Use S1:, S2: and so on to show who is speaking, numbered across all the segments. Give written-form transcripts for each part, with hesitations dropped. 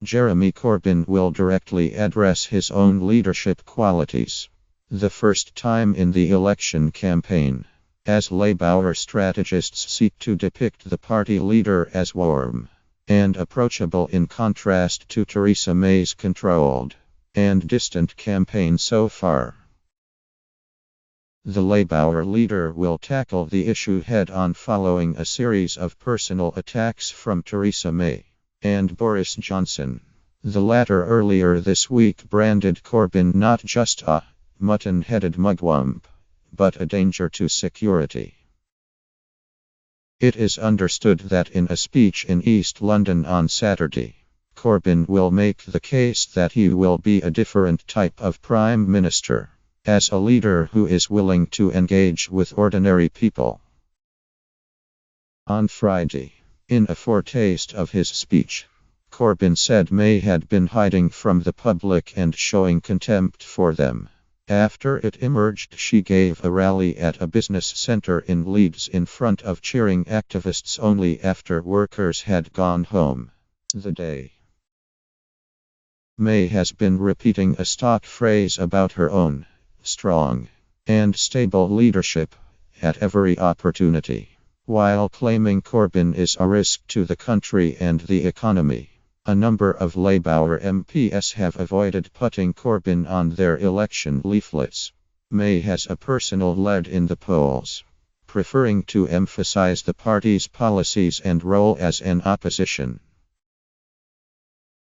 S1: Jeremy Corbyn will directly address his own leadership qualities. The first time in the election campaign, as Labour strategists seek to depict the party leader as warm and approachable in contrast to Theresa May's controlled and distant campaign so far. The Labour leader will tackle the issue head-on following a series of personal attacks from Theresa May and Boris Johnson. The latter earlier this week branded Corbyn not just a mutton-headed mugwump, but a danger to security. It is understood that in a speech in East London on Saturday, Corbyn will make the case that he will be a different type of Prime Minister, as a leader who is willing to engage with ordinary people. On Friday, in a foretaste of his speech, Corbyn said May had been hiding from the public and showing contempt for them. After it emerged she gave a rally at a business centre in Leeds in front of cheering activists only after workers had gone home. The day. May has been repeating a stock phrase about her own strong and stable leadership at every opportunity, while claiming Corbyn is a risk to the country and the economy. A number of Labour MPs have avoided putting Corbyn on their election leaflets. May has a personal lead in the polls, preferring to emphasise the party's policies and role as an opposition.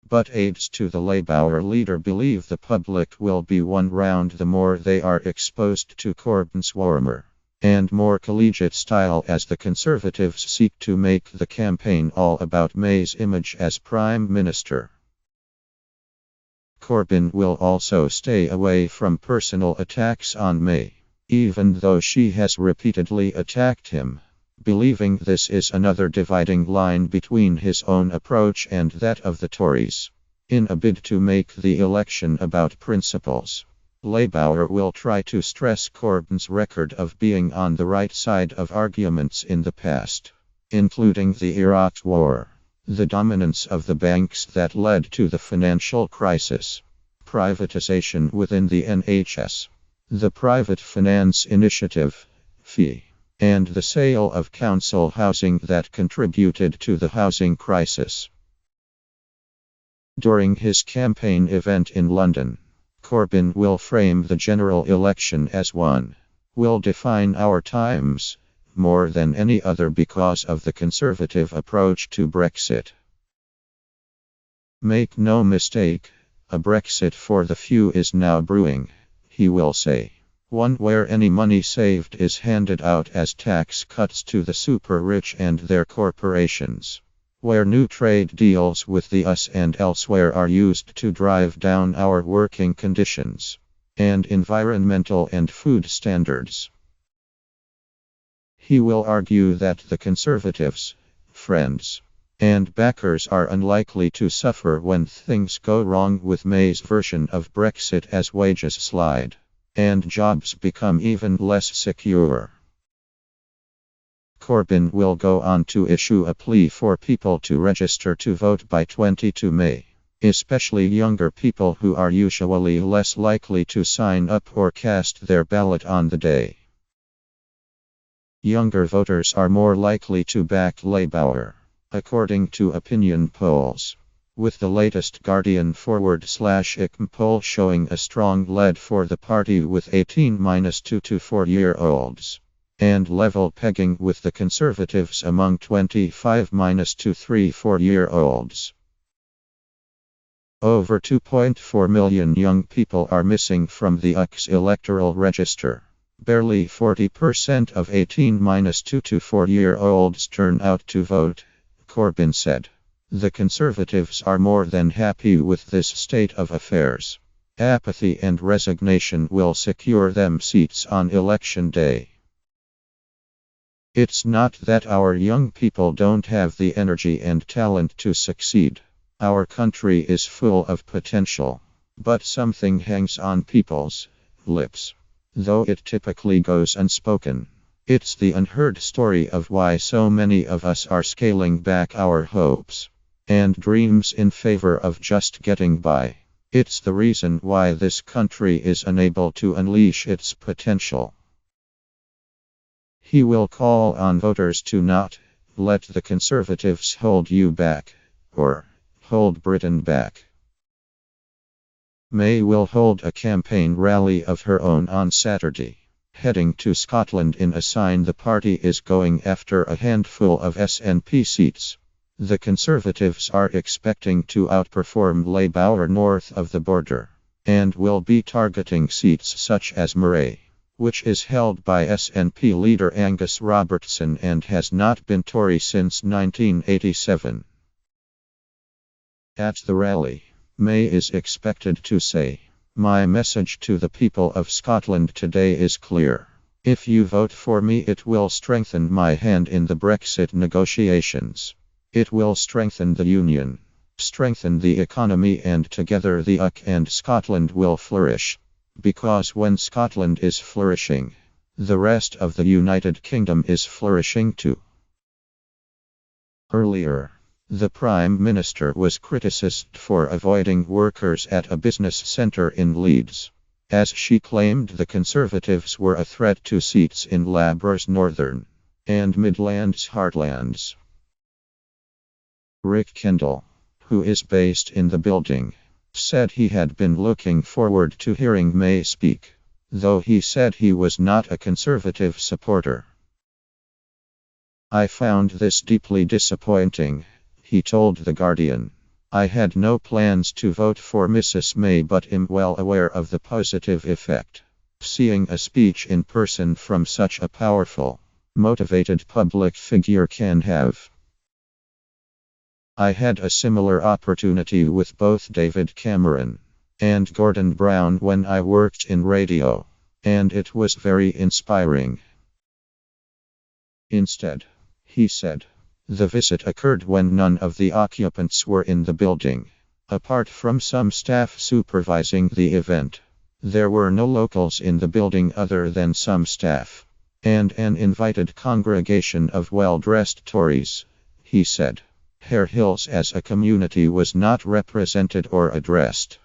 S1: But aides to the Labour leader believe the public will be won round the more they are exposed to Corbyn's warmer and more collegiate style as the Conservatives seek to make the campaign all about May's image as Prime Minister. Corbyn will also stay away from personal attacks on May, even though she has repeatedly attacked him, believing this is another dividing line between his own approach and that of the Tories. In a bid to make the election about principles, Labour will try to stress Corbyn's record of being on the right side of arguments in the past, including the Iraq War, the dominance of the banks that led to the financial crisis, privatisation within the NHS, the Private Finance Initiative, FI, and the sale of council housing that contributed to the housing crisis. During his campaign event in London, Corbyn will frame the general election as one will define our times more than any other because of the Conservative approach to Brexit. Make no mistake, a Brexit for the few is now brewing, he will say. One where any money saved is handed out as tax cuts to the super rich and their corporations. Where new trade deals with the US and elsewhere are used to drive down our working conditions and environmental and food standards. He will argue that the Conservatives, friends, and backers are unlikely to suffer when things go wrong with May's version of Brexit as wages slide and jobs become even less secure. Corbyn will go on to issue a plea for people to register to vote by 22 May, especially younger people who are usually less likely to sign up or cast their ballot on the day. Younger voters are more likely to back Labour, according to opinion polls, with the latest Guardian /ICM poll showing a strong lead for the party with 18-2 to 4-year-olds. And level pegging with the Conservatives among 25- to 3-4-year-olds. Over 2.4 million young people are missing from the UK's electoral register. Barely 40% of 18- to 4-year-olds turn out to vote, Corbyn said. The Conservatives are more than happy with this state of affairs. Apathy and resignation will secure them seats on election day. It's not that our young people don't have the energy and talent to succeed. Our country is full of potential. But something hangs on people's lips, though it typically goes unspoken. It's the unheard story of why so many of us are scaling back our hopes. and dreams in favor of just getting by. It's the reason why this country is unable to unleash its potential. He will call on voters to not let the Conservatives hold you back, or hold Britain back. May will hold a campaign rally of her own on Saturday, heading to Scotland in a sign the party is going after a handful of SNP seats. The Conservatives are expecting to outperform Labour north of the border, and will be targeting seats such as Moray, which is held by SNP leader Angus Robertson and has not been Tory since 1987. At the rally, May is expected to say, "My message to the people of Scotland today is clear. If you vote for me, it will strengthen my hand in the Brexit negotiations. It will strengthen the Union, strengthen the economy, and together the UK and Scotland will flourish. Because when Scotland is flourishing, the rest of the United Kingdom is flourishing too." Earlier, the Prime Minister was criticised for avoiding workers at a business centre in Leeds, as she claimed the Conservatives were a threat to seats in Labour's Northern and Midlands heartlands. Rick Kendall, who is based in the building, said he had been looking forward to hearing May speak, though he said he was not a Conservative supporter. "I found this deeply disappointing," he told The Guardian. "I had no plans to vote for Mrs. May, but am well aware of the positive effect seeing a speech in person from such a powerful, motivated public figure can have. I had a similar opportunity with both David Cameron and Gordon Brown when I worked in radio, and it was very inspiring." Instead, he said, the visit occurred when none of the occupants were in the building. Apart from some staff supervising the event, there were no locals in the building other than some staff and an invited congregation of well-dressed Tories, he said. Hare Hills as a community was not represented or addressed.